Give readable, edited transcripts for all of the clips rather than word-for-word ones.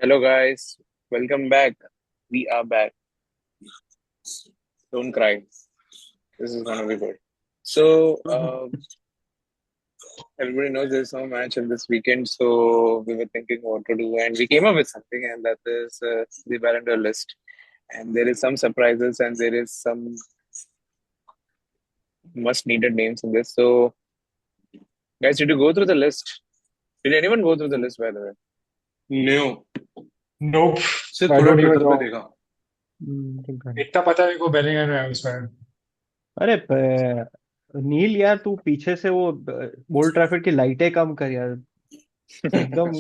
Hello, guys. Welcome back. We are back. Don't cry. This is gonna be good. So, everybody knows there's no match in this weekend, so we were thinking what to do, and we came up with something, and that is the Balender list. And there is some surprises, and there is some must-needed names in this. So, guys, did you go through the list? Did anyone go through the list, by the way? New nope सिर्फ आई थोड़ा don't even Twitter no पे देखा। इतना पता है मेरे को बेलिंगहम है उसमें। अरे नील यार तू पीछे से वो ओल्ड ट्रैफर्ड की लाइटें कम कर यार एकदम।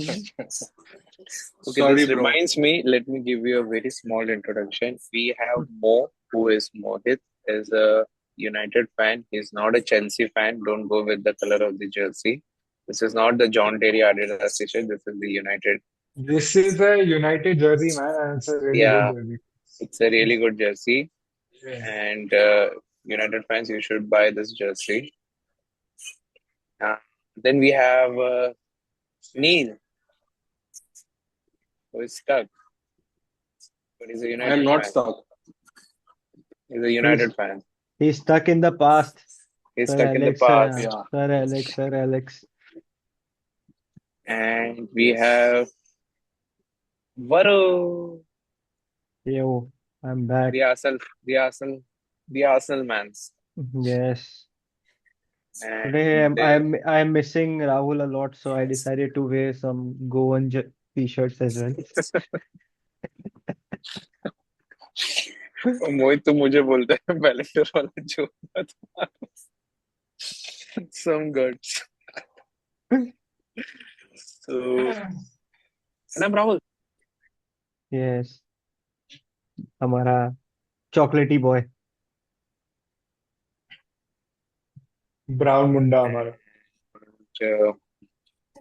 Okay, sorry this bro. reminds me. Let me give you a very small introduction. We have Mo, who is Mohit, is a United fan. He's not a Chelsea fan. Don't go with the color of the jersey. This is not the John Terry Adidas t-shirt. This is the United. This is a United Jersey man, it's a really good Yeah, Jersey. it's a really good jersey. And United fans, you should buy this jersey. Uh, then we have Neil, who is stuck, but he's a I am United not fan. Stuck. He's a he's United fan. he's stuck in the past. He's Sir stuck in the Alex, past. या Sir Alex. And we have Varun, Yo, I'm back. the Arsenal, the Arsenal, the Arsenal mans. Yes. Today And I'm missing Rahul a lot, so I decided to wear some Goan t-shirts as well. मोहित तो मुझे बोलता है blender वाला जो some guts. So, and I'm Rahul. Yes, हमारा चॉकलेटी boy. Brown मुंडा हमारा। Uh,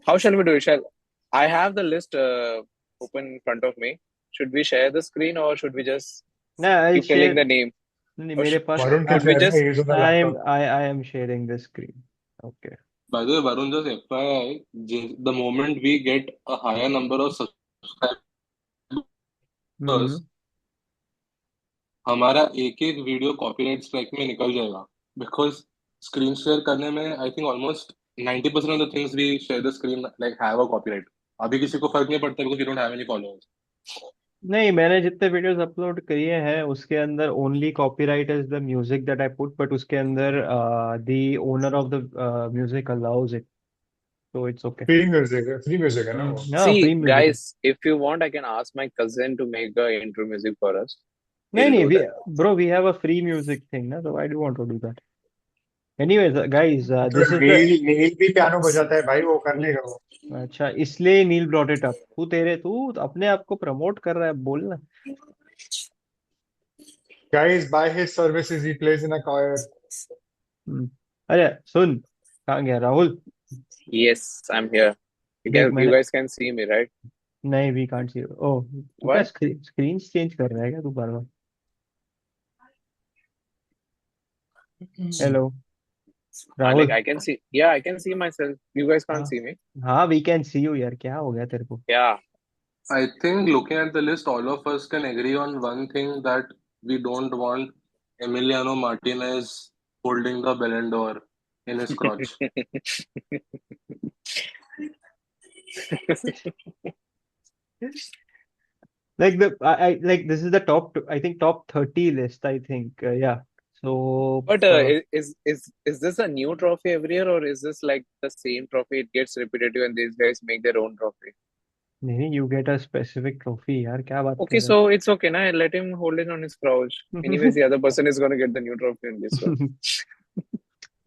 how shall we do it? Shall I have the list open in front of me? Should we share the screen or should we just ना I keep telling share the name? नहीं Or मेरे पास Varun can should we share ना, just use on the laptop. I am sharing the screen. Okay. By the way Varun just FYI the moment we get a higher number of subscribers hmm. हमारा एक एक video copyright strike में निकल जाएगा because screen share करने में I think almost 90% of the things we share the screen like have a copyright. अभी किसी को फर्क नहीं पड़ता because you don't have any followers. नहीं मैंने जितने वीडियोस अपलोड किए हैं उसके अंदर only copyright is the music that I put, but उसके अंदर the owner of the music allows it, तो इट्स ओके। फ्री म्यूजिक है ना वो। हाँ फ्री see, म्यूजिक है। guys, if you want, I can ask my cousin to make the intro music for us. नहीं He'll नहीं do we that. Bro we have a free music thing ना, so I do want to do that. Anyways, guys, तो this is the नील नील भी piano बजाता है भाई, वो कर लेगा वो। अच्छा इसलिए नील ब्रॉट इट अप। तू अपने आप को प्रमोट कर रहा है, बोलना। Guys by his services he plays in a choir। हम्म। अरे सुन, कहाँ गया राहुल? Yes, I'm here. देख You मैंने guys can see me, right? नहीं वी कांट सी। ओह तू क्या Why? स्क्रीन चेंज कर रहा है क्या तू बार बार? Hello Like Rahul. I can see. Yeah, I can see myself. You guys can't हाँ see me. हाँ वी कैन सी यू यार, क्या हो गया तेरे को? Yeah. I think looking at the list, all of us can agree on one thing that we don't want Emiliano Martinez holding the Ballon d'Or in his crotch. Like I like this is the I think top 30 list, I think. Yeah. So But is this a new trophy every year, or is this like the same trophy? It gets repetitive, and these guys make their own trophy. नहीं you get a specific trophy यार, क्या बात Okay, कर रहा so it's okay, na. Let him hold it on his couch. Anyways, the other person is gonna get the new trophy in this one. है?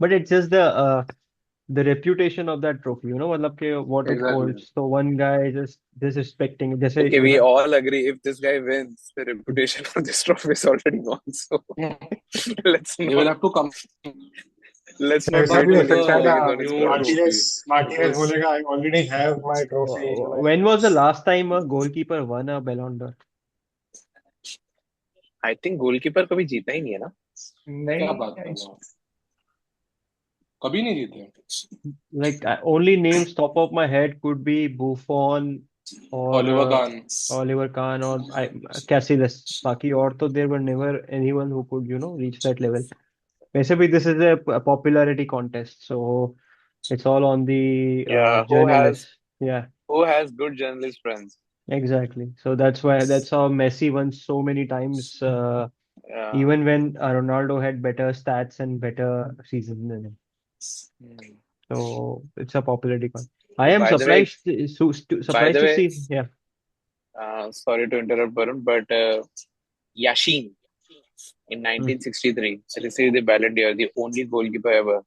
But it's just the reputation of that trophy, मतलब कि what it Exactly. holds. So one guy just disrespecting, जैसे Okay, we all agree if this guy wins, the reputation for this trophy is already gone. So let's They will not have to come ऐसा wait भी up हो till with he's सकता है a ना, holding it on his new couch. Martinez trophy Martinez because बोलेगा I already have my trophy. when was the last time a goalkeeper won a Ballon d'Or? I think goalkeeper कभी जीता ही नहीं है ना. क्या नहीं बात कर रहे हो, कभी नहीं जीते। Like only names top of my head could be Buffon, और Oliver Kahn. ओलिवर कान और कैसिलस, बाकी और तो there were never anyone who could reach that level. वैसे भी this is a popularity contest, so it's all on the Yeah, journalists. Yeah, who has good journalist friends? exactly. So that's how Messi won so many times, Yeah. even when Ronaldo had better stats and better seasons than him. Hmm. So it's a popularity contest. I am By the way, by surprised the to way, see. Yeah. sorry to interrupt, Varun, but Yashin in Hmm. 1963 received the Ballon d'Or, the only goalkeeper ever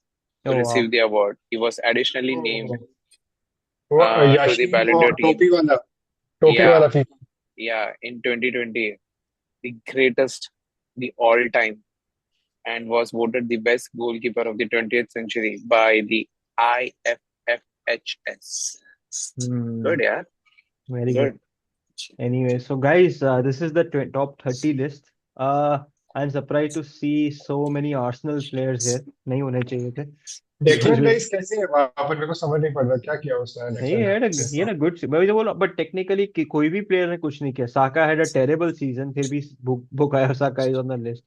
to Oh receive wow. the award. He was additionally named Oh, वो to the Yashin Ballon वो d'Or team. टोपी Yeah, वाला FIFA. yeah, in 2020, the greatest, the all-time, and was voted the best goalkeeper of the 20th century by the IFFHS. Hmm. Good, yeah, Very good. good. Anyway, so guys, this is the top 30 list. Uh, I'm surprised to see so many Arsenal players here. नहीं होने चाहिए थे. Declan Usually, rice कैसे है वहां पर? मेरे को समझ नहीं पड़ रहा क्या किया उसने he Declan had a rice he had ने. a good. मैं भी तो बोला, but technically कोई भी player ने कुछ नहीं किया. Saka had a terrible season, फिर भी Bukayo Saka is on the list.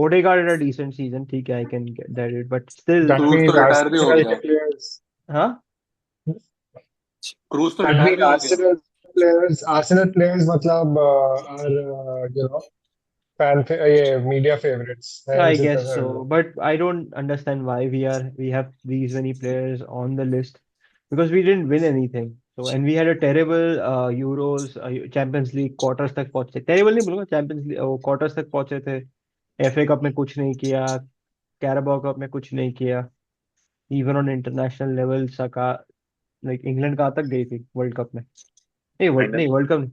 Odegaard had a decent season, ठीक है, I can get that, but still, that cruise तो मींस रिटायर भी हो आर्सेनल के गया. प्लेयर्स. हाँ, क्रूज तो दैट रिटायर मींस भी हो गया. आर्सेनल प्लेयर्स मतलब आर फैन ये मीडिया फेवरेट्स है I इसी guess तरह से. so, but I don't understand why we have these many players on the list because we didn't win anything. So and we had a terrible Euros, Champions League quarters तक पहुंचे. Terrible नहीं बोलूंगा, Champions League quarters तक पहुंचे थे. FA cup में कुछ नहीं किया, कैराबाओ कप में कुछ नहीं किया. Even on international level, सका like इंग्लैंड कहाँ तक गई थी वर्ल्ड कप में? Final, नहीं वर्ल्ड कप नहीं,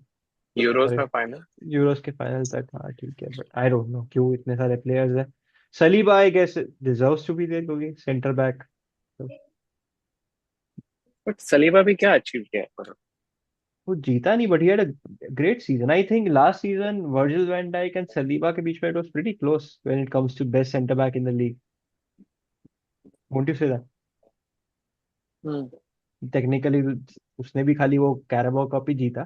Euros सॉरी, में final. यूरोस के फाइनल तक. हाँ ठीक है, बट आई डोंट नो क्यों इतने सारे प्लेयर्स हैं. Saliba I guess deserves to be there क्योंकि सेंटर बैक. तो But Saliba भी क्या अचीव किया है? वो जीता नहीं, but he had a great season. I think last season Virgil van Dijk and Saliba के बीच में it was pretty close when it comes to best centre back in the league. Won't you say that? Hmm. Technically उसने भी खाली वो Carabao cup ही जीता,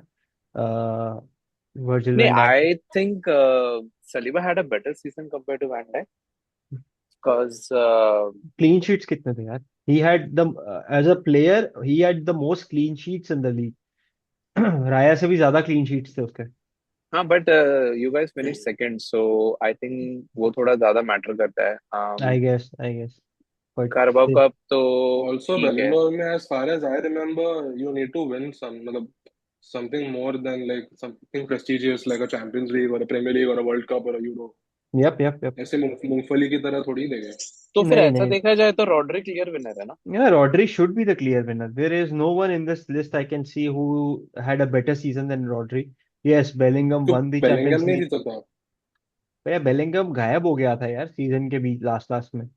Virgil Nee, van Dijk. I think Saliba had a better season compared to Van Dijk because clean sheets कितने थे यार? He had the edge a player he had the most clean sheets in the league. Raya से भी ज्यादा clean sheets थे उसके. हाँ but you guys finished second so I think वो थोड़ा ज्यादा मैटर करता है. I guess but Carabao still. Cup तो Also, ठीक है. Ballon d'Or में, as far as I remember, you need to win मतलब something more than like something prestigious like a Champions League or a Premier League or a World Cup or a Euro. Yup yup yup. ऐसे मूंगफली की तरह थोड़ी देंगे. तो फिर नहीं ऐसा नहीं, देखा जाए तो रॉड्री क्लियर विनर है ना. yeah, Rodri should be the clear winner. There is no one in this list I can see who had a better season than Rodri. Yes, Bellingham तो won the बेलिंगम Champions नहीं League. जीता था. भैया Bellingham गायब हो गया था यार सीजन के बीच, लास्ट लास्ट में.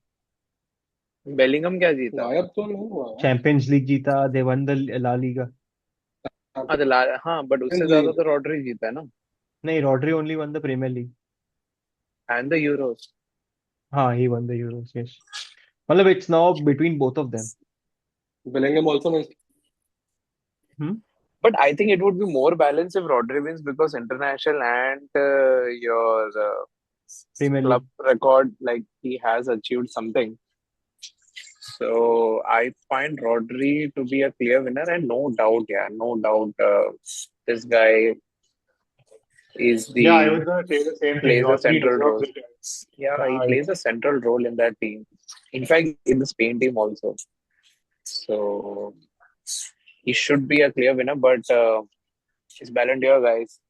बेलिंगम क्या जीता. गायब तो नहीं हुआ यार. चैंपियंस लीग जीता, दे वन द ला लीगा. हाँ तो हाँ बट उससे चैंपियंस ज्यादा लीग. तो रॉड्री जीता है ना. नहीं, Rodri only won the Premier League. And the Euros. हाँ, he won the Euros, yes. मतलब it's now between both of them. Bellingham also नहीं. Hmm. But I think it would be more balanced if Rodri wins because international and your Premier club League. record, like he has achieved something. So I find Rodri to be a clear winner, and no doubt, yeah, no doubt, this guy is Yeah, I the was gonna say the same thing. plays a Rodri central deserves role. it. Yeah, he Yeah, plays a central role in that team. In fact, in the Spain team also. So he should be a clear winner, but it's Ballon d'Or, guys.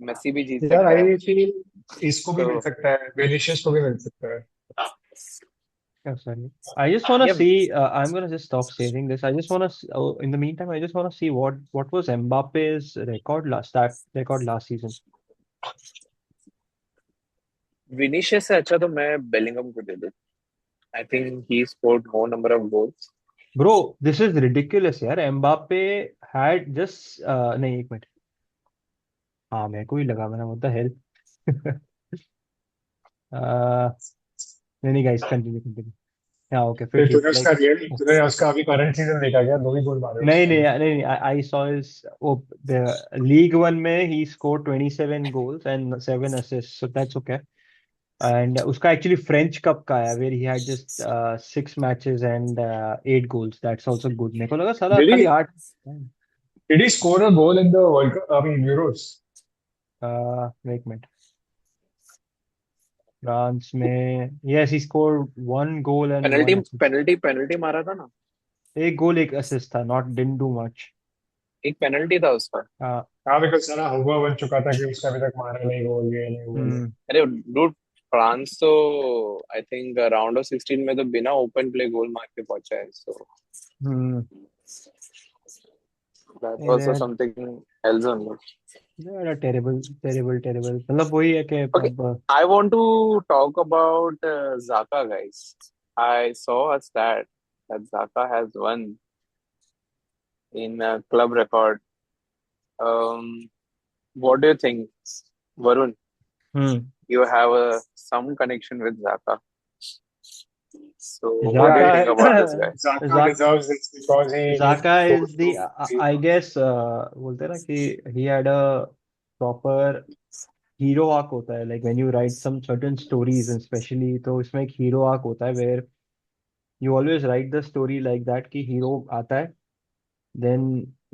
Messi भी जीत यार सकता है. I feel इसको भी मिल So सकता है, Vinicius को भी मिल सकता है. Yeah, sorry. I just want to yeah, see. I'm gonna just stop saving this. I just want to. Oh, in the meantime, I just want to see what was Mbappe's record last season. Vinicius से अच्छा तो मैं Bellingham को दे दूं. I think he scored more number of goals. Bro, this is ridiculous यार. Mbappe had just नहीं, एक minute. हाँ, मेरे को ही लगा, मैंने what the hell. नहीं नहीं guys, continue. हाँ ओके फिर फिर ठीक लाइक तूने उसका अभी करंट सीजन देखा क्या? 2 ही गोल मारे नहीं उसने नहीं अभी। नहीं आई सॉ हिज वो लीग वन में ही score 27 goals and 7 assist so that's okay and उसका एक्चुअली फ्रेंच कप का है where he had just 6 matches and 8 goals that's also good मेरे को लगा साला Did खाली he 8 did he score a goal in the World Cup? I mean Euros. एक minute France में yes he score 1 goal and penalty 1 assist penalty penalty मारा था ना। एक गोल एक असिस्ट था नॉट डिडंट डू मच एक पेनल्टी था उसका। हाँ बिकॉज साला हुआ बन चुका था कि उसका अभी तक मारा नहीं गोल, ये नहीं गोल। हम्म अरे डूड, फ्रांस तो आई थिंक राउंड ऑफ 16 में तो बिना ओपन प्ले गोल मार के पहुंचा है, सो हम्म दैट नहीं वाज नहीं something else only. Terrible terrible terrible मतलब वही है कि Okay, अब I want to talk about Zaka, guys. I saw a stat that Zaka has won in club record. What do you think, Varun? Hmm You have some connection with Zaka. So, what do you Yeah, think Zaka about this guy? Zaka Zaka deserves this because he Zaka goes is the through. I guess बोलते हैं ना कि he had a proper hero arc होता है like when you write some certain stories and especially तो इसमें एक hero arc होता है where you always write the story like that कि hero आता है then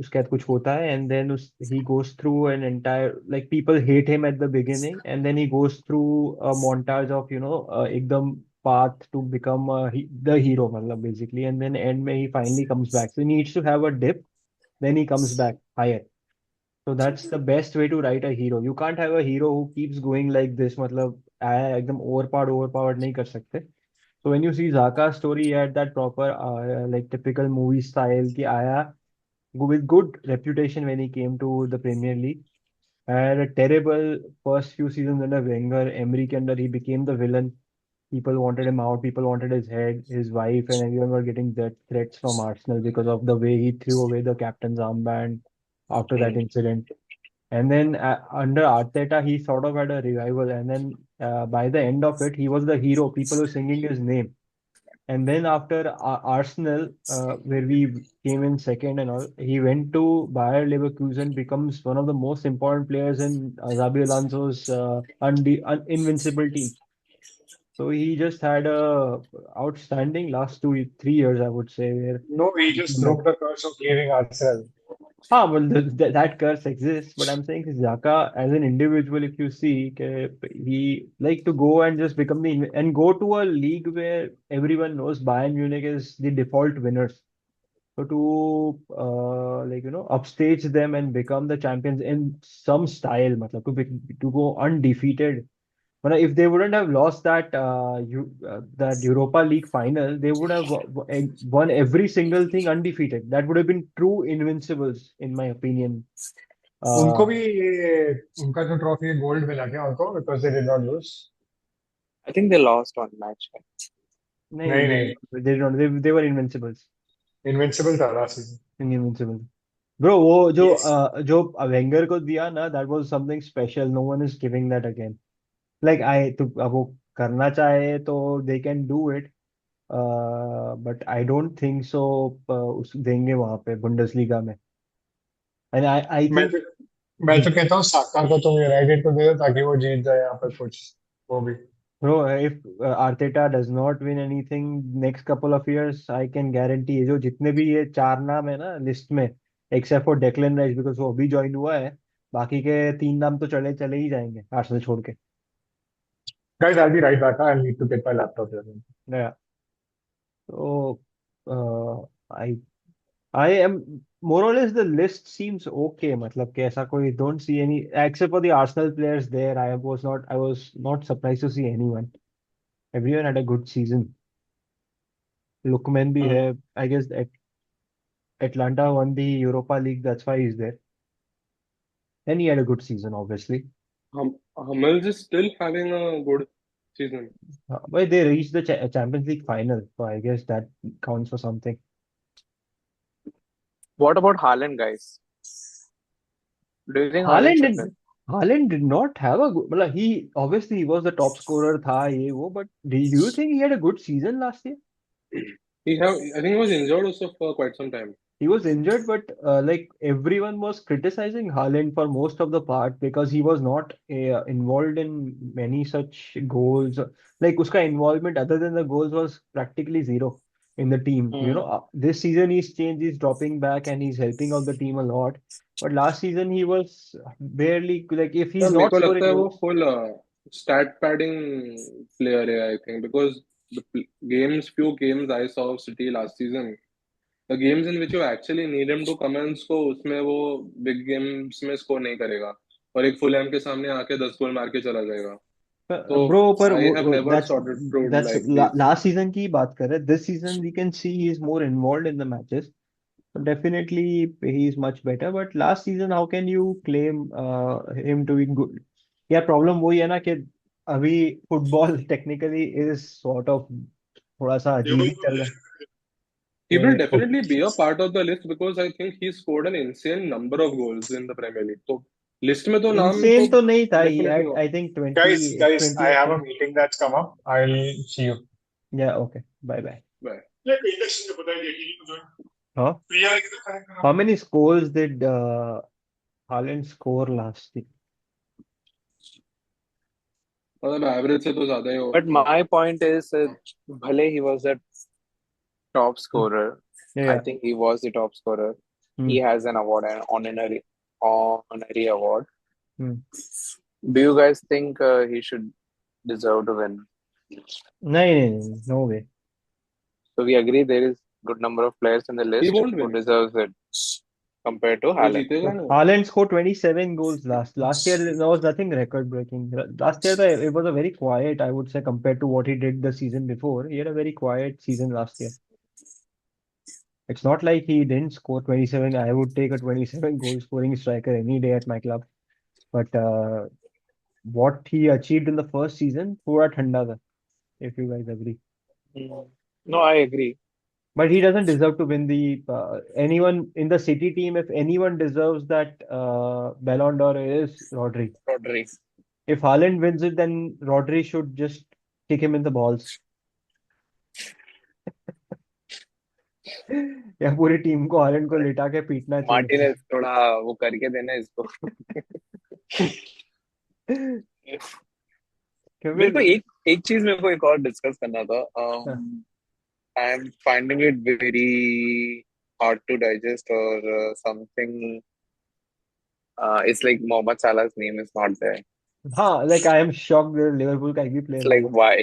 उसके बाद कुछ होता है and then he goes through an entire like people hate him at the beginning and then he goes through a montage of एकदम path to become the hero मतलब basically and then end में he finally comes back so he needs to have a dip then he comes back higher so that's the best way to write a hero you can't have a hero who keeps going like this मतलब आया एकदम overpowered नहीं कर सकते so when you see Zaka's story he had that proper like typical movie style कि आया with good reputation when he came to the Premier League. Had a terrible first few seasons under Wenger. Emery के अंदर he became the villain. People wanted him out. People wanted his head. His wife and everyone were getting death threats from Arsenal because of the way he threw away the captain's armband after that Hmm. incident. And then under Arteta, he sort of had a revival. And then by the end of it, he was the hero. People were singing his name. And then after Arsenal, where we came in second and all, he went to Bayer Leverkusen, becomes one of the most important players in Xabi Alonso's invincible team. So he just had a outstanding last 2 3 years, I would say. Where No, he just like, broke the curse of leaving Arsenal. well, that curse exists, but I'm saying Xhaka as an individual, if you see, he like to go and just become and go to a league where everyone knows Bayern Munich is the default winners. So to upstage them and become the champions in some style, matlab, to go undefeated. But if they wouldn't have lost that Europa League final, they would have won every single thing undefeated. That would have been true invincibles, in my opinion. उनको Uh, भी ये उनका जो trophy gold मिला क्या उनको because they did not lose? I think they lost one match. नहीं they नहीं, they don't they were invincibles. Invincible था लास्ट सीजन। Invincible. Bro, वो यस। जो वेंगर को दिया ना, that was something special. No one is giving that again. Like तो अब वो करना चाहे तो they can do it. But I don't think so. उस देंगे वहां पे बुंडेसलीगा में. And I मैं think तो मैं तो कहता हूँ साका को तुम यूनाइटेड को दे दो ताकि वो जीत जाए यहाँ पर कुछ, वो भी। bro, if Arteta does not win anything next couple of years, I can guarantee ये जो जितने भी ये चार नाम है ना लिस्ट में, except for Declan rice because वो अभी ज्वाइन हुआ है, बाकी के तीन नाम तो चले चले ही जाएंगे आर्सेनल छोड़ के. Guys I be right back, I need to get my laptop here. Yeah. So I am more or less the list seems okay. मतलब कि ऐसा कोई don't see any except for the Arsenal players there. I was not surprised to see anyone. Everyone had a good season. Lookman भी है. I guess Atlanta won the Europa League. That's why he's there. And he had a good season, obviously. Hummels is still having a good season. But they reached the Champions League final, so I guess that counts for something. What about Haaland, guys? Do you think Haaland Haaland should did win? Haaland did not have a good. मतलब he obviously he was the top scorer था ये वो, but do you think he had a good season last year? I think he was injured also for quite some time. He was injured, but like everyone was criticizing Haaland for most of the part because he was not involved in many such goals. Like uska involvement other than the goals was practically zero in the team. Hmm. This season he's changed, he's dropping back and he's helping out the team a lot. But last season he was barely like if Yeah, he's मेरे not को लगता scoring है वो goals. full stat padding player है I think because few games I saw of City last season, the games in which you actually need him to come and score, उसमें वो big games में score नहीं करेगा और एक Fulham के सामने आके 10 गोल मार के चला जाएगा. तो ब्रो पर I have never that's started proved like this. Last season की बात कर रहे हैं. This season we can see he is more involved in the matches. Definitely, he is much better. But last season, how can you claim him to be good? Yeah, problem वही है ना कि अभी football technically is sort of थोड़ा सा अजीब ही चल रहा है He will कि definitely be a part of the list because I think he scored an insane number of goals in the Premier League. तो list में तो नाम तो इंसेन तो नहीं था. He definitely had, होगा. I think, Guys, I 20 have a meeting that's come up. I'll see you. Yeah, okay. Bye bye. Bye. Huh? How many scores did Haaland score last year? मतलब average से तो ज्यादा ही But होगा. my point is, bhale he was a top Hmm. scorer. I Yeah. think he was the top scorer. Hmm. He has an award, an honorary award. Hmm. Do you guys think he should deserve to win? नहीं, no way. So we agree there is good number of players in the He list won't who win. deserves it compared to वो Haaland. जीतेगा ना. Haaland scored 27 goals last year. There was nothing record breaking. Last year it was a very quiet, I would say, compared to what he did the season before. He had a very quiet season last year. It's not like he didn't score 27. I would take a 27 goal scoring striker any day at my club. But what he achieved in the first season, pura thanda tha, if you guys agree. Mm. No, I agree. But he doesn't deserve to win the anyone in the City team. If anyone deserves that Ballon d'Or is Rodri. Rodri. If Haaland wins it, then Rodri should just kick him in the balls. या पूरी team को Holland को लिटा के पीटना चाहिए उसको. Martinez थोड़ा वो करके देना इसको. मेरे को क्योंकि एक चीज मेरे को एक और डिस्कस करना था. हाँ I am finding it very hard to digest और something. It's like Mohammad Salah's name is not there. हाँ, like I am shocked that Liverpool का एक भी प्लेयर It's like नहीं why?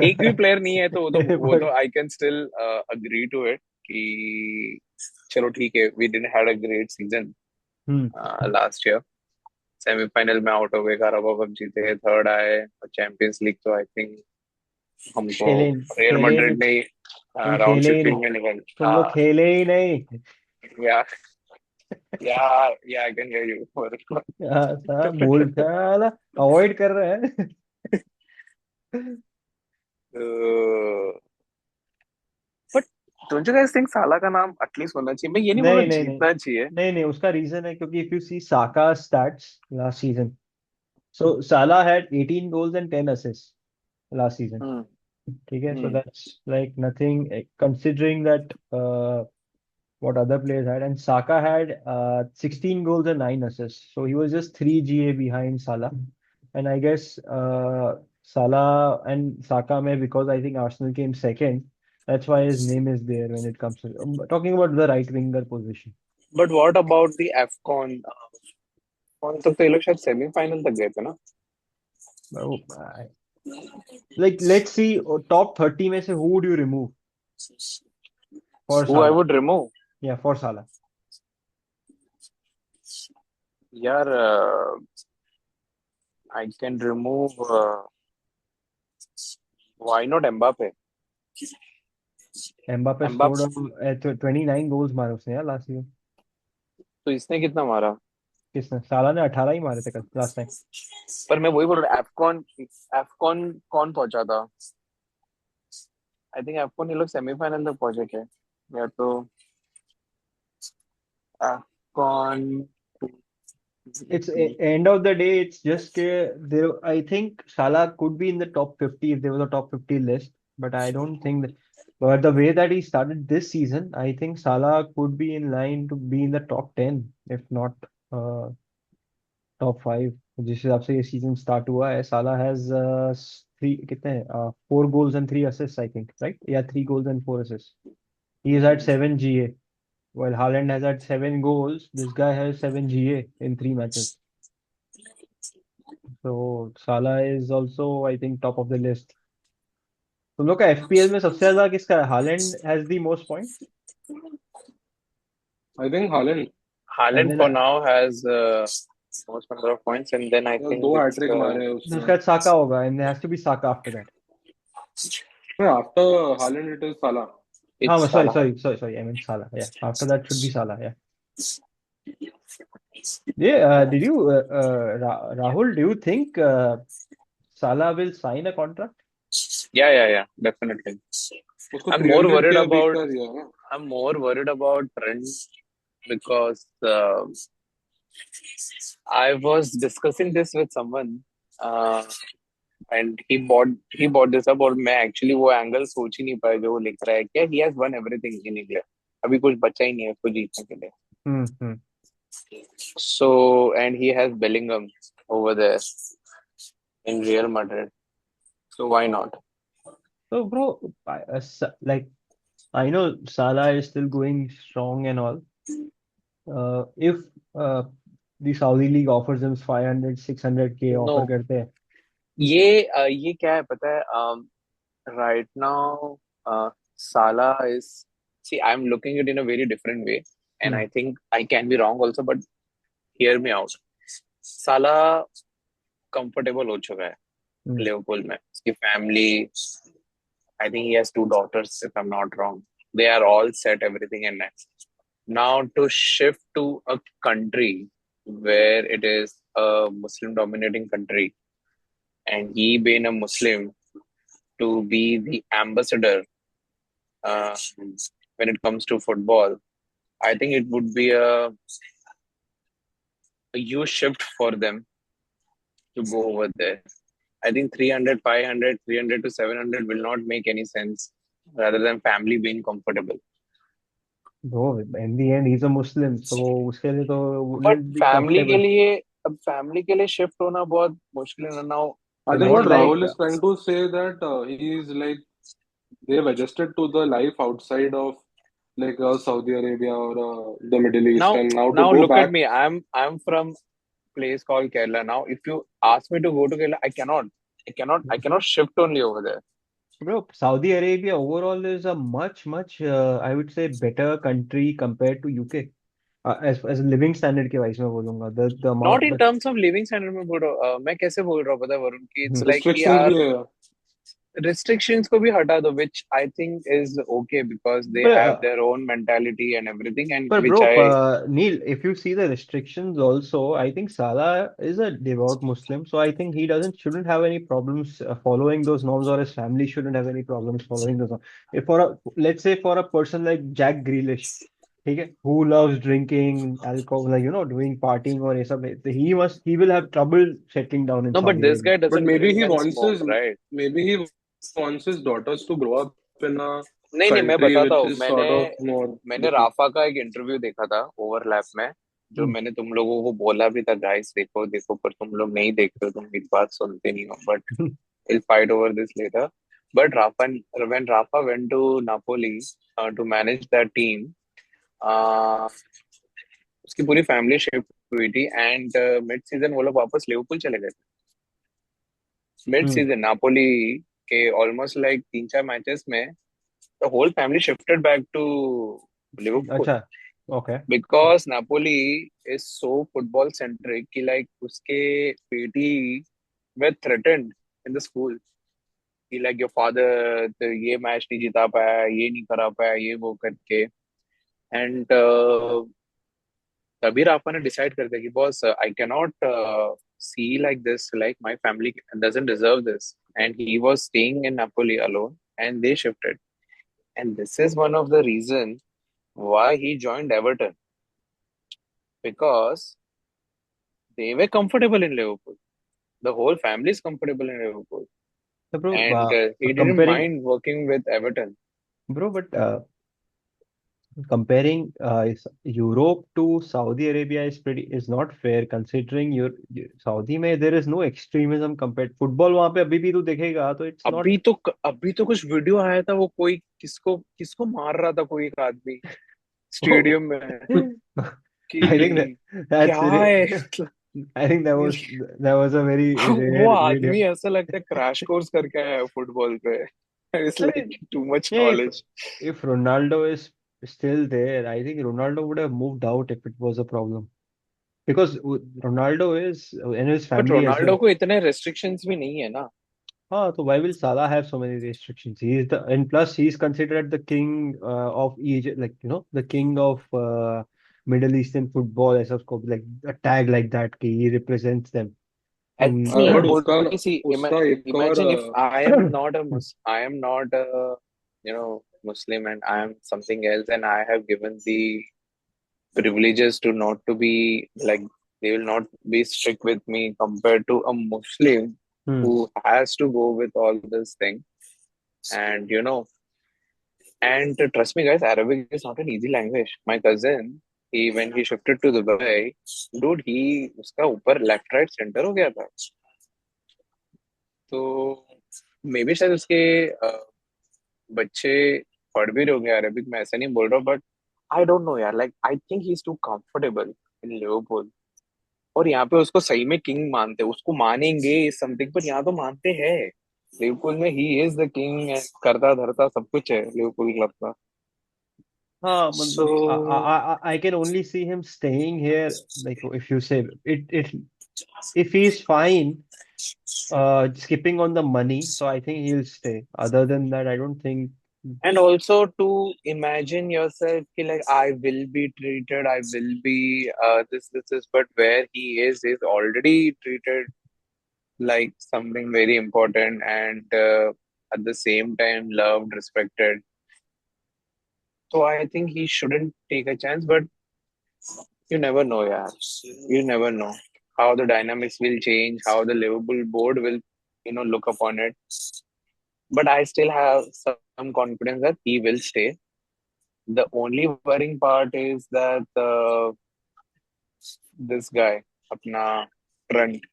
एक भी प्लेयर नहीं है तो वो है. तो I can still agree to it कि चलो ठीक है, we didn't had a great season hmm. last year. Semifinal में आउट हो गए, carabao कप जीते, थर्ड आए, और चैंपियंस लीग तो आई थिंक हमको खेले रियल खेले ही नहीं. मैड्रिड ने तुम राउंड खेले ही 16 नहीं. में निकल. तुम लोग खेले ही नहीं. या या या आई कैन हियर यू. हाँ, साहब बोलता अवॉइड कर रहे हैं. But don't you guys think साला का नाम एटलीस्ट होना चाहिए? मैं ये नहीं बोल नहीं रहा नहीं नहीं जीतना चाहिए. नहीं उसका रीजन है क्योंकि if you see Saka stats last season, so Salah had 18 goals and 10 assists last season. हम्म. ठीक है, so hmm. that's like nothing considering that what other players had, and Saka had 16 goals and 9 assists, so he was just 3 GA behind Salah. And I guess Salah and Saka may, because I think Arsenal came second, that's why his name is there when it comes to talking about the right winger position. But what about the AFCON? कौन तक तो ये लोग शायद semifinal तक गए थे ना. Oh, like let's see top 30 में से who would you remove for Who I Salah? would remove? Yeah, for Salah. यार I can remove why not Mbappe? Mbappe Mbappe scored 29 goals मारे उसने यार लास्ट सीजन. तो इसने कितना मारा? किसने? साला ने 18 ही मारे थे कल लास्ट टाइम. पर मैं वही बोल रहा हूँ, एफकॉन कौन पहुंचा था? आई थिंक एफकॉन ये लोग सेमीफाइनल तक पहुंचे थे, या तो Afcon. It's end of the day, it's just there. I think Salah could be in the top 50 if there was a top 50 list, but I don't think that But the way that he started this season, I think Salah could be in line to be in the top 10, if not uh, top 5. जिस हिसाब से ये season start हुआ है, साला has three कितने 4 goals and 3 assists, I think, right? Yeah, 3 goals and 4 assists. He is at 7 GA, while Haaland has had 7 goals. This guy has 7 GA in 3 matches. So Salah is also, I think, top of the list. तुम लोग का FPL में सबसे ज्यादा किसका है? Haaland has the most points, I think Haaland and Haaland then for now has most number of points, and then I ने think 2 hat trick मारे हैं उसके उसने. बाद Saka होगा, and there has to be Saka after that. After Haaland it is Salah. हाँ, it's sorry, Salah. sorry. I meant Salah. Yeah, after that should be Salah. Yeah. Yeah. Did you, Rahul? Do you think Salah will sign a contract? Yeah, definitely. उसको I'm more 300 worried के अभी about का दिया है. I'm more worried about Trent because I was discussing this with someone, and he bought this up, और मैं actually वो angle सोच ही नहीं पाया जो वो लिख रहा है क्या. He has won everything in India. अभी कुछ बचा ही नहीं है उसको जीतने के लिए. Hmm. So, and he has Bellingham over there in Real Madrid. So why not? So, bro, I know Salah is still going strong and all. If uh, the Saudi League offers him 500, 600K offer No, करते हैं. ये क्या है पता है? Right now, Salah is. See, I'm looking at it in a very different way, and Hmm. I think I can be wrong also, but hear me out. Salah comfortable हो चुका है Hmm. लिवरपूल में. उसकी family, I think he has 2 daughters, if I'm not wrong. They are all set, everything and next. Now to shift to a country where it is a Muslim dominating country, and he being a Muslim, to be the ambassador uh, when it comes to football, I think it would be a huge shift for them to go over there. I think 300, 500, 300 to 700 will not make any sense rather than family being comfortable. Bro, in the end, he's a Muslim, so उसके लिए तो But wouldn't be comfortable. Family के लिए shift होना बहुत मुश्किल है ना. I You think know, what like Rahul is trying to say that he is like they've adjusted to the life outside of like Saudi Arabia or the Middle East, now and now to now go look at back. me. I'm from place called Kerala. Now, if you ask me to go to Kerala, I cannot. I cannot shift only over there. Bro, Saudi Arabia overall is a much, I would say, better country compared to UK. As a living standard के wise मैं बोलूँगा. The Not amount in terms of living standard में बोल रहा हूँ. मैं कैसे बोल रहा हूँ पता है वरुण कि it's Hmm. like कि Restrictions यार भी है. restrictions को भी हटा दो, which I think is okay because they But have their own mentality and everything, and But which bro, I Neil, if you see the restrictions also, I think Salah is a devout Muslim, so I think he shouldn't have any problems following those norms, or his family shouldn't have any problems following those norms. If let's say for a person like Jack Grealish, okay, who loves drinking alcohol, like doing partying or something, he will have trouble settling down in no, but Saudi this Arabia. guy But doesn't drink and smoke, right? maybe he wants his daughters to grow up in a नहीं नहीं, मैं country बताता which हूँ. is मैंने sort of more मैंने different. Rafa का एक interview देखा था ओवरलैप में, जो Hmm. मैंने तुम लोगों को बोला भी था गाइस देखो देखो, पर तुम लोग नहीं देखते हो, तुम मेरी बात सुनते नहीं हो. But we'll fight over this later. But when Rafa went to Napoli to manage that team, उसकी पूरी फैमिली शिफ्ट हुई थी, एंड मिड सीजन वो लोग वापस लिवरपूल चले गए. Mid Hmm. सीजन नापोली के ऑलमोस्ट लाइक 3-4 मैचेस में the whole family shifted back to Liverpool अच्छा, okay. because Napoli is so football centric कि like उसके बेटी were threatened in the school कि like your father तो ये मैच नहीं जिता पाया, ये नहीं करा पाया, ये वो करके. एंड तभी राफा ने डिसाइड कर दिया कि boss I cannot see like this, like my family doesn't deserve this, and he was staying in Napoli alone and they shifted. And this is one of the reason why he joined Everton, because they were comfortable in Liverpool. The whole family is comfortable in Liverpool, So bro, and he didn't comparing mind working with Everton. Bro, but comparing Europe to Saudi Arabia is not fair considering Saudi में there is no extremism compared football वहाँ पे अभी भी तू देखेगा तो it's not. अभी तो कुछ वीडियो आया था, वो कोई किसको किसको मार रहा था, कोई एक आदमी स्टेडियम में, I think कि that's क्या है I think that was a very वो rare video. आदमी ऐसा लगता है क्रैश कोर्स करके आया है फुटबॉल पे. It's I like mean, too much yeah, knowledge. if Ronaldo is still there, I think Ronaldo would have moved out if it was a problem. Because Ronaldo is and his but family as Ronaldo well. को इतने restrictions भी नहीं है ना. हाँ, so why will Salah have so many restrictions? He is and plus he's considered the king of Egypt, like the king of Middle Eastern football, ऐसा उसको like a tag like that कि he represents them in. नहीं मैं but बोल उसका रहा हूँ कि सी उसका एक और imagine if I am not a Muslim and I am something else and I have given the privileges to not to be like, they will not be strict with me compared to a Muslim Hmm. who has to go with all this thing. And trust me guys, Arabic is not an easy language. My cousin, he when he shifted to Dubai, dude, he उसका ऊपर left right center हो गया था. तो may be शायद उसके बच्चे पढ़ भी रहे होंगे अरेबिक, मैं ऐसा नहीं बोल रहा, बट आई डोंट नो यार, like I think he is too comfortable in Liverpool. और यहाँ पे उसको सही में किंग मानते हैं, उसको मानेंगे समथिंग, पर यहाँ तो मानते हैं लिवरपूल में ही इज द किंग, करता धरता सब कुछ है लिवरपूल क्लब का. हाँ, सो मतलब I can only see him staying here. Like if you say it if he's fine skipping on the money, so I think he'll stay. Other than that, I don't think. and also to imagine yourself ki, like I will be treated, I will be this, but where he is already treated like something very important, and at the same time loved, respected. So I think he shouldn't take a chance, but you never know, yeah. You never know how the dynamics will change, how the Liverpool board will, look upon it. But I still have some confidence that he will stay. The only worrying part is that this guy, apna Trent,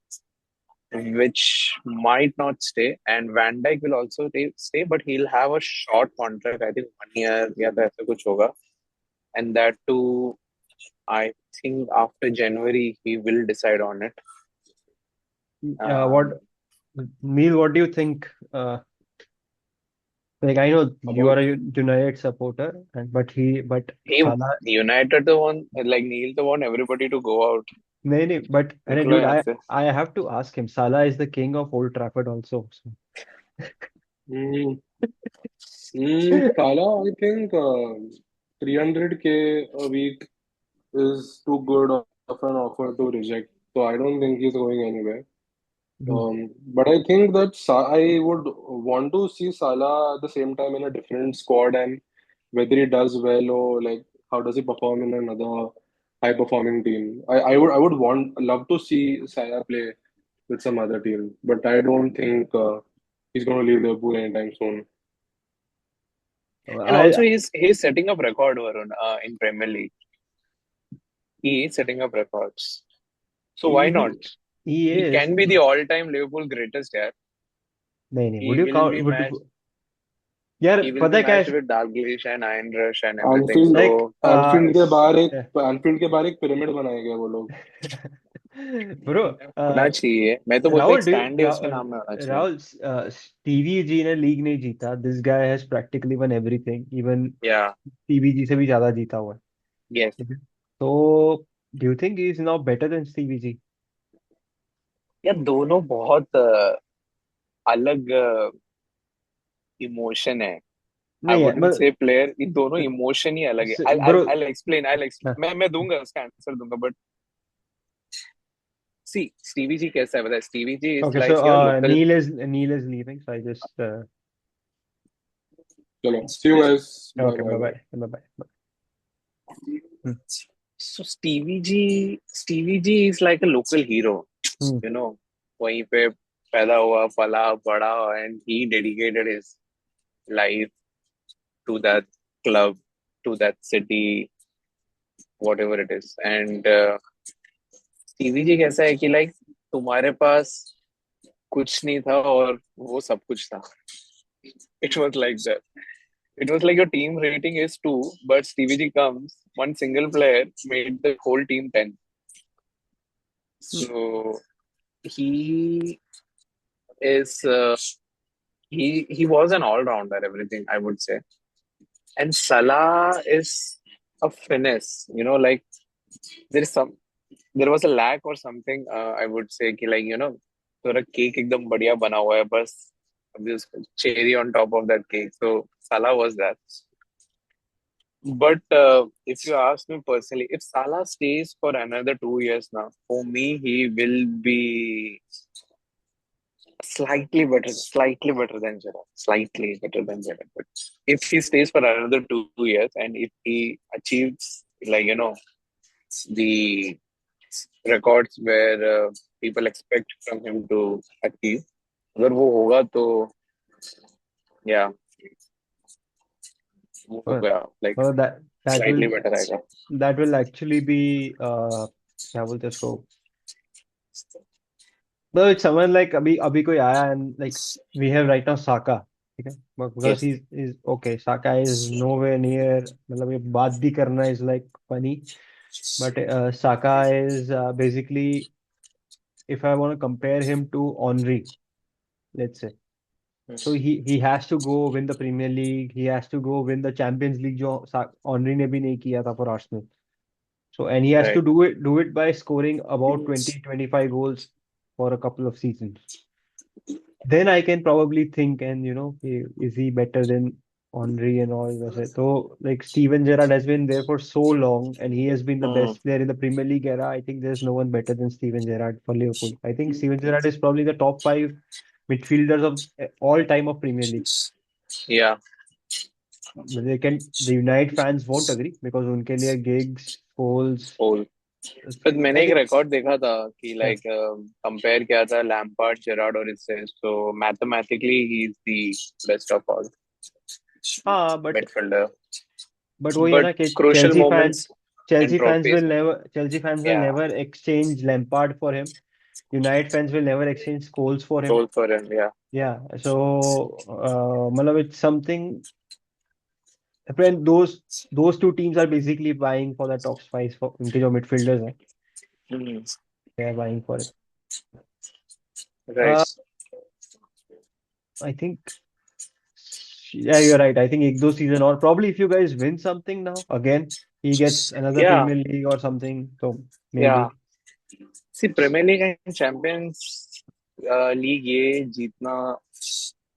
which might not stay, and Van Dijk will also stay, but he'll have a short contract. I think 1 year, या तो ऐसा कुछ होगा, and that too, I think after January he will decide on it. What Neil? What do you think? Like I know you about are a United supporter, but He Salah. United the one, like Neil the want everybody to go out. नहीं, but अरे निकलो dude, यहाँ I से. I have to ask him. Salah is the king of Old Trafford also. So. mm, Salah, I think 300K a week is too good of an offer to reject. So I don't think he's going anywhere. But I think that I would want to see Salah at the same time in a different squad, and whether he does well or like how does he perform in another high performing team. I would love to see Salah play with some other team, but I don't think he's going to leave Liverpool anytime soon. And also I he's setting up record, Varun, in Premier League. He is setting up records. So why not? he he He is. can be the all-time Liverpool greatest, yeah. नहीं, would He you will count? be matched. यार He will पता be है क्या matched है? with Dalglish and Iron Rush and everything. Enfield Like So Enfield के बाहर एक pyramid बनाए गए वो लोग. bro, होना चाहिए. मैं तो बोलता हूँ एक Rahul, स्टैंड ही उसके नाम में होना चाहिए. Rahul, TVG ने लीग नहीं जीता. This guy has practically won everything. Even Yeah. TVG से भी ज्यादा जीता हुआ है. Yes. So, do you think he is now better than TVG? यार दोनों बहुत अलग इमोशन है. I नहीं है, wouldn't say player. ये दोनों इमोशन ही अलग है. ब्रो. I'll explain. मैं दूंगा उसका आंसर दूंगा, but see, Stevie G कैसा है पता है? Stevie G is Okay, so like your local. Neil is leaving, so I just चलो, see you guys. Bye okay, bye bye bye. bye, bye bye. So Stevie G is like a local hero. Hmm. वहीं पे पैदा हुआ, पला, बड़ा, and he dedicated his life to that club, to that city, whatever it is. And TVG कैसा है कि like तुम्हारे पास कुछ नहीं था और वो सब कुछ था. It was like that. It was like your team rating is 2, but Stevie G comes, one single player made the whole team 10. So he is he was an all rounder, everything I would say. And Salah is a finesse, like there is some there was a lack or something. I would say कि like थोड़ा cake एकदम बढ़िया बना हुआ है बस अभी उसको cherry on top of that cake. So Salah was that. But if you ask me personally, if Salah stays for another 2 years now, for me he will be slightly better than Gerrard, slightly better than Gerrard. But if he stays for another 2 years and if he achieves like the records where people expect from him to achieve, अगर वो होगा तो yeah, वो हो Well, गया like well, that slightly will better आएगा. actually be क्या बोलते हैं उसको. No, it's someone like अभी कोई आया and like we have right now Saka, ठीक है, because Yes. he's okay. Saka is nowhere near, मतलब ये बात भी करना is like funny, but Saka is basically, if I want to compare him to Henry, let's say, so he has to go win the Premier League, he has to go win the Champions League जो Henry ने भी नहीं किया था for Arsenal. So and he has to Right. do it by scoring about 20-25 goals for a couple of seasons. Then I can probably think, and is he better than Henry and all that? So like Steven Gerrard has been there for so long, and he has been the Hmm. best player in the Premier League era. I think there's no one better than Steven Gerrard for Liverpool. I think Steven Gerrard is probably the top five midfielders of all time of Premier League. Yeah. The United fans won't agree because उनके लिए Giggs, Scholes, Whole. पर मैंने I एक think, record देखा था कि yeah. Like compare किया था लैम्पार्ड जेरार्ड और इससे so mathematically he is the best of all हाँ, but midfielder. वही है But ना कि crucial moments and Chelsea fans trophies. will Yeah. never exchange Lampard for him. United fans will never exchange Scholes for him. Goal for him. Yeah. Yeah, so मतलब it's something. When those two teams are basically vying for the top five for उनके जो midfielders हैं, Hmm. they are vying for it. Right. I think, yeah, you're right. I think एक दो season और probably if you guys win something now again, he gets another Yeah. Premier League or something. So Yeah. maybe. See, Premier League and Champions League ये जीतना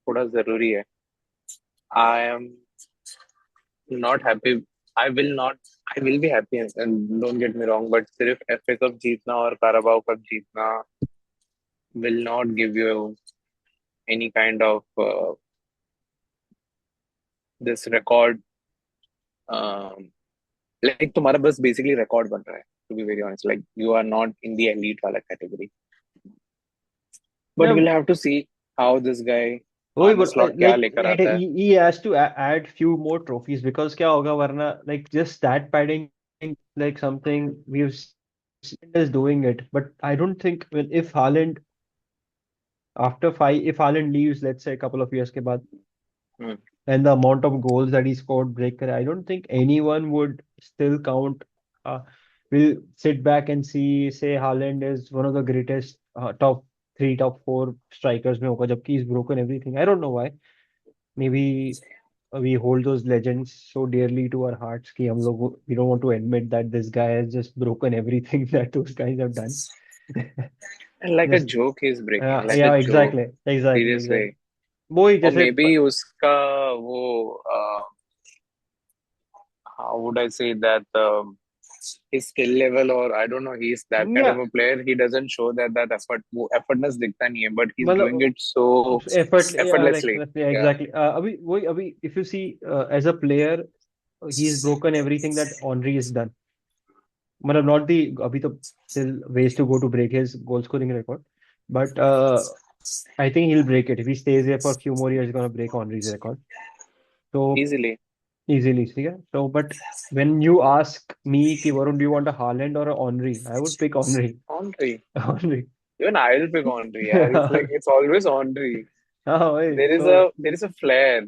थोड़ा जरूरी है. I am not happy. I will not. I will be happy and don't get me wrong, but सिर्फ FA Cup जीतना और Carabao Cup जीतना will not give you any kind of this record. Like तुम्हारा बस basically record बन रहा है. To be very honest, like you are not in the elite वाला category. But Yeah, we'll have to see how this guy वही but arneslot क्या like लेकर आता है. he has to add few more trophies because क्या होगा वरना like just stat padding like something we've seen is doing it, but I don't think if Haaland if Haaland leaves, let's say a couple of years के बाद, Hmm. and the amount of goals that he scored break career, I don't think anyone would still count. Will sit back and say Haaland is one of the greatest top three, top four strikers में होगा जबकि he's broken everything. I don't know why. Maybe we hold those legends so dearly to our hearts कि हम लोग we don't want to admit that this guy has just broken everything that those guys have done. And like a Just joke he's breaking, like yeah, a joke. exactly. Seriously. वही Or जैसे maybe उसका वो how would I say that his skill level or I don't know, he's that kind of yeah, a player. He doesn't show that effort. वो effortness दिखता नहीं है, but he's doing मतलब it so yeah, like effortlessly. yeah, Yeah. exactly. अभी if you see as a player, he's broken everything that Henry has done. मतलब not the अभी तो still ways to go to break his goal scoring record, but I think he'll break it if he stays there for a few more years. He's gonna break Henry's record. So Easily. easily. See, yeah? So, but when you ask me, ki, Varun, do you want a Haaland or a Henry? I would pick Henry. Henry. Henry. Even I'll pick Henry. Yeah, it's always Henry. Oh, hey, There is so, a flair,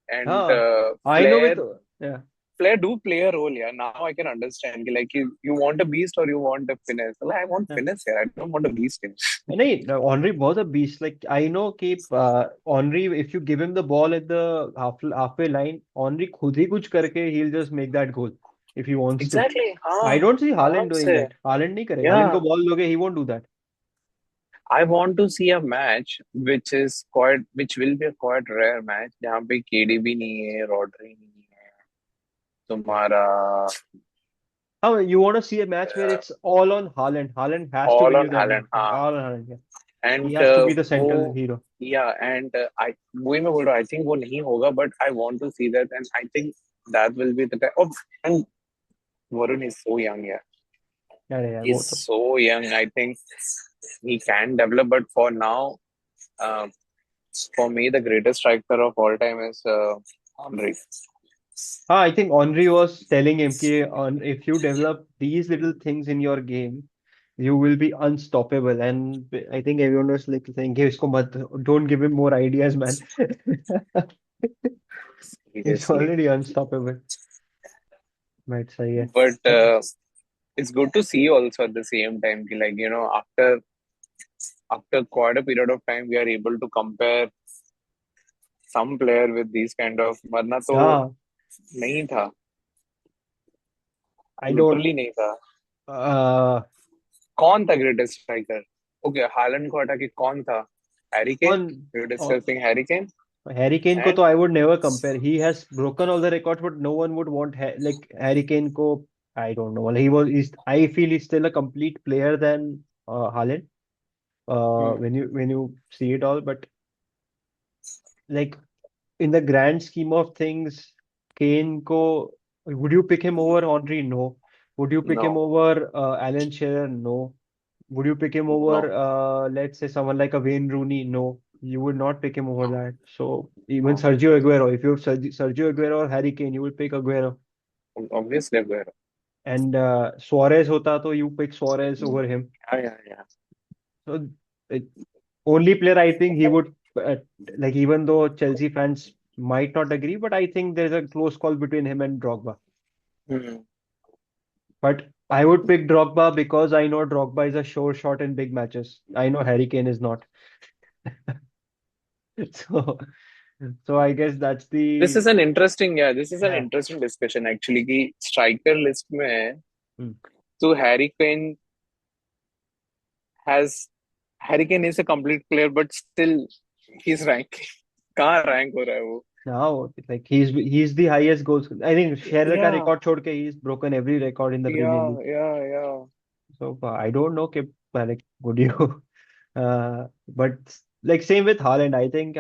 and huh. I know yeah. Flair do play a role. Yeah, now I can understand. Like you want a beast or you want a finesse. Well, I want Yeah. finesse here. I don't want a beast here. नहीं Henry was a beast. Like I know कि Henry, if you give him the ball at the halfway line, Henry खुद ही कुछ करके he'll just make that goal if he wants to. Exactly. I हाँ, don't see Haaland आराम doing से. that. Haaland नहीं करेगा. Haaland Yeah, को ball दोगे, he won't do that. I want to see a match which will be a quite rare match जहाँ पे KD भी नहीं है, Rodri नहीं है, तुम्हारा How you want to see a match where it's all on Haaland. Haaland has to all win on you that Haaland. game. हाँ, All on Haaland. Yeah. He and has to be the central वो hero. yeah, and I वही मैं बोल रहा हूँ. I think वो नहीं होगा, but I want to see that, and I think that will be the time. Oh, and Varun is so young. Yeah, अरे यार वो he's तो so young. I think he can develop, but for now, uh, for me, the greatest striker of all time is Henry. I think Henry was telling him कि if you develop these little things in your game, you will be unstoppable. And I think everyone was like saying, "Hey, इसको मत, don't give him more ideas, man." He's Seriously, already unstoppable. But सही है. but it's good to see also at the same time. कि like after quite a period of time, we are able to compare some player with these kind of. वरना तो हाँ, नहीं था. I don't. Literally नहीं था. Uh, कौन था ग्रेटेस्ट स्ट्राइकर? ओके, हालैंड को हटा के कौन था? Harry Kane. on, we are on discussing Harry Kane. Harry Kane को तो and I would never compare. He has broken all the records, but no one would want like Harry Kane को. I don't know. I feel he's still a complete player than Haaland. When you see it all, but like in the grand scheme of things, Kane ko, would you pick him over Henry? No. Would you pick him no, over Alan Shearer? No. Would you pick him no, over let's say someone like a Wayne Rooney? No. You would not pick him over no, that. So even no, Sergio Aguero, if you have Sergio Aguero or Harry Kane, you will pick Aguero. Obviously Aguero. And Suarez hota, तो you pick Suarez over him. या So it, only player I think he would like, even though Chelsea fans might not agree, but I think there's a close call between him and Drogba. But I would pick Drogba because I know Drogba is a sure shot in big matches. I know Harry Kane is not. So, so I guess that's this the is an interesting, या this is an yeah. Interesting discussion actually कि striker list में Hmm. तो has Harry Kane is a complete player but still he is rank. कहाँ rank हो रहा है वो? Now, like he's the highest goals. I think Shearer का या record छोड़ के he's broken every record in the या Premier League. या So I don't know, कि, like, would you? But like same with Haaland, I think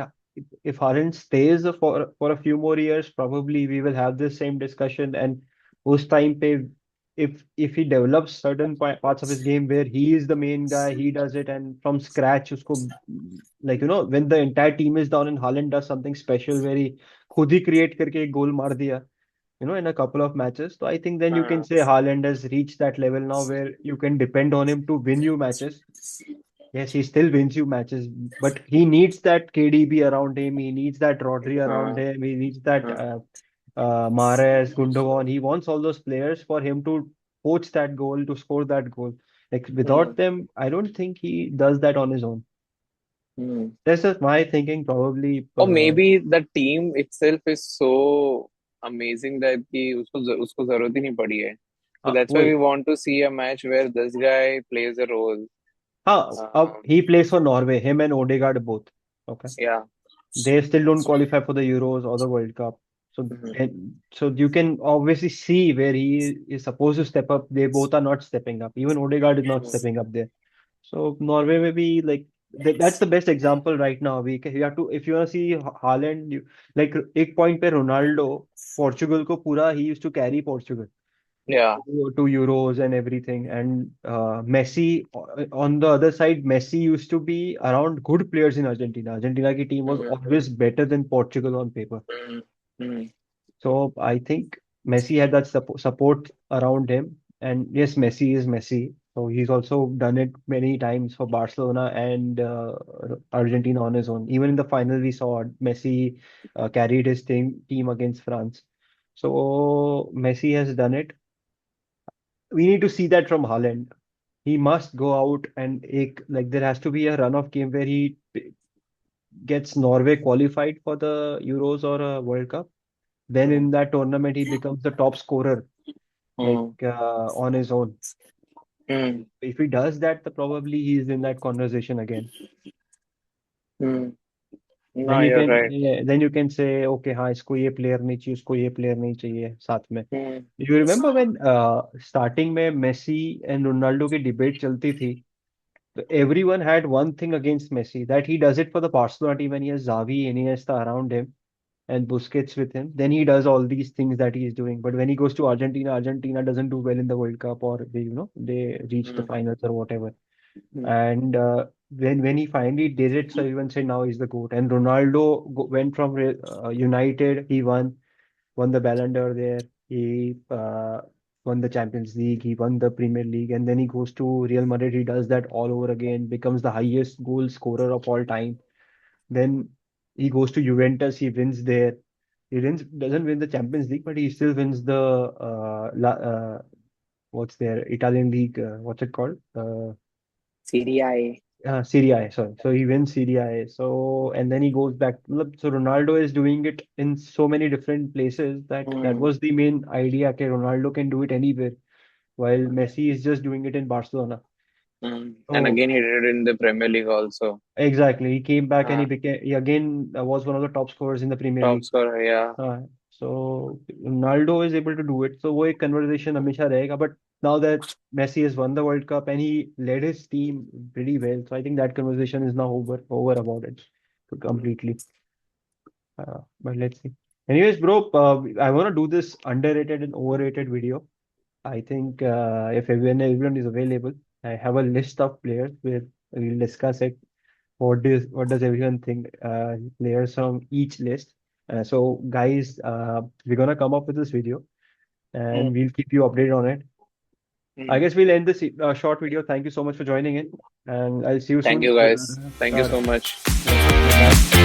if Haaland stays for a few more years, probably we will have this same discussion. And उस time पे, if he develops certain parts of his game where he is the main guy, he does it, and from scratch उसको, like, when the entire team is down and Haaland does something special where he खुद ही create करके एक goal मार दिया, in a couple of matches. So I think then you can say Haaland has reached that level now where you can depend on him to win you matches. Yes, he still wins you matches, but he needs that KDB around him. He needs that Rodri around him. He needs that Mahrez, Gundogan. He wants all those players for him to poach that goal, to score that goal. Like without them, I don't think he does that on his own. That's just my thinking, probably. or maybe the team itself is so amazing that कि उसको जरूरत ही नहीं पड़ी है. So that's why we वही. want to see a match where this guy plays a role. He plays for Norway, him and Odegaard both. Okay. Yeah. They still don't qualify for the Euros or the World Cup. So, so you can obviously see where he is supposed to step up. They both are not stepping up. Even Odegaard is not stepping up there. So Norway may be like that's the best example right now. We have to, if you want to see Haaland, like एक point पे Ronaldo Portugal को पूरा, he used to carry Portugal Yeah. to Euros and everything. And Messi, on the other side, Messi used to be around good players in Argentina. Argentina ki team was always better than Portugal on paper. So I think Messi had that support around him. And yes, Messi is Messi. So he's also done it many times for Barcelona and Argentina on his own. Even in the final, we saw Messi carried his team against France. So Messi has done it. We need to see that from Haaland. He must go out and like there has to be a run of game where he gets Norway qualified for the Euros or a World Cup. Then in that tournament, he becomes the top scorer, like Mm, on his own. mm, If he does that, then probably he's in that conversation again. mm. No, Then you you're can right. then you can say, okay, हाँ इसको ये player नहीं चाहिए, उसको ये player नहीं चाहिए साथ में. Mm, You remember when starting में Messi and Ronaldo की debate चलती थी, so everyone had one thing against Messi, that he does it for the Barcelona team and he has Xavi, Iniesta around him and Busquets with him. Then he does all these things that he is doing. But when he goes to Argentina, Argentina doesn't do well in the World Cup, or they reach the mm, finals or whatever. mm, And when he finally did it, so everyone said now he's the GOAT. And Ronaldo went from United, he won the Ballon d'Or there. He won the Champions League. He won the Premier League, and then he goes to Real Madrid. He does that all over again, becomes the highest goal scorer of all time. Then he goes to Juventus. He wins there. Doesn't win the Champions League, but he still wins the what's their Italian league? What's it called? CDI. Serie A, sorry. So he wins Serie A. So and then he goes back. So Ronaldo is doing it in so many different places that Mm, was the main idea. Okay, Ronaldo can do it anywhere, while Messi is just doing it in Barcelona. mm. And So again, he did it in the Premier League also. exactly, he came back and Uh, he again was one of the top scorers in the Premier Top League. scorer, yeah. So Ronaldo is able to do it. So वो एक conversation हमेशा रहेगा. But now that Messi has won the World Cup and he led his team pretty well, so I think that conversation is now over about it completely. But let's see. Anyways, bro, I want to do this underrated and overrated video. I think if everyone is available, I have a list of players where we'll discuss it. What does everyone think? Players from each list. So guys, we're gonna come up with this video and Mm, we'll keep you updated on it. I mm. guess we'll end this short video. Thank you so much for joining in, and I'll see you Thank soon. you, guys. Thank you so much. Bye.